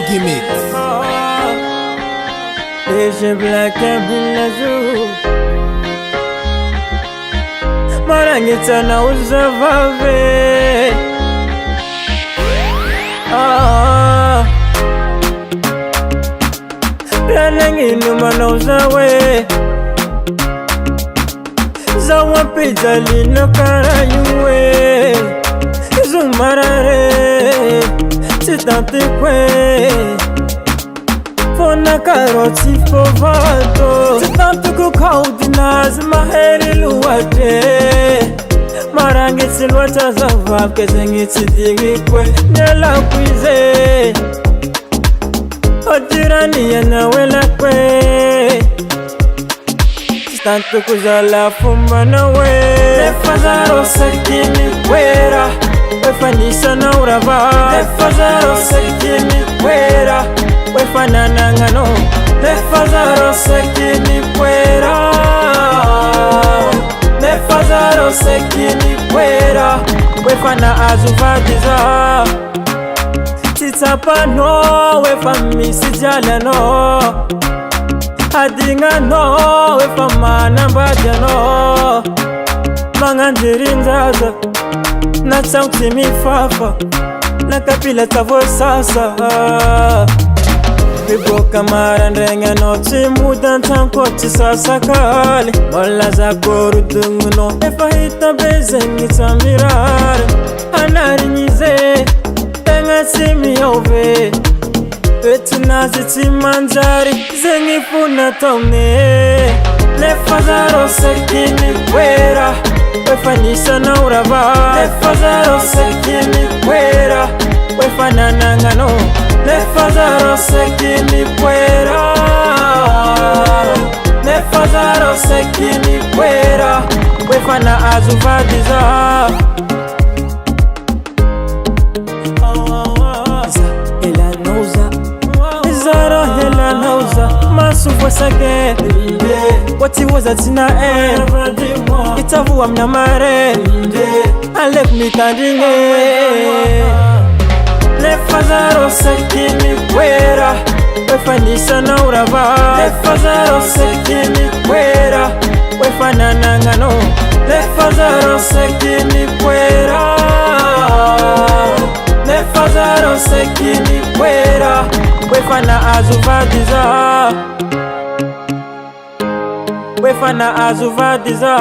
Gimmick. Deixa black bilazu Marangita na uzavave Ranangi numa na uzawe Zawa pizali no karayuwe Zumarare Titante kwe Fona karoti fovato Titante kukaudinaz maheri luwate Marangi silwata zavab Kezengi tidigi kwe Nyela kwize Odirani yanawela kwe Titante kuzala fumba na we Nefazaro sekini kwera Wefanisa na urava Nefazaro sekini kwera Wefanana ngano Nefazaro sekini kwera Nefazaro sekini kwera Wefana azuvadiza Titapa no Wefamisi jala no Adinga no Wefamana mbaja no Manganjiri nzaza Na sauti mifafa Na kapila tavo sasa Biboka marandenga no Timudan tanko tisasa kali Mola za koru dungu no Efahita bezengi tamirare Anari nyize Tenga simi ove Betunazi timanjari Zengi puna tomne Nefazaro sekini kwera Wefanisa na urava Nefazaro sekini kwera Wefanana ngano Nefazaro sekini kwera Nefazaro sekini kwera Wefana azuvadiza Hela nouza Zara hela nouza Masufa sake Wati waza tina Itavu wa mnamare Alek mitandinge Nefazaro sekini kwera Wefanisa na urava Nefazaro sekini kwera Wefanana ngano Nefazaro sekini kwera Nefazaro sekini kwera Wefana azuvadiza Wefana azuvadiza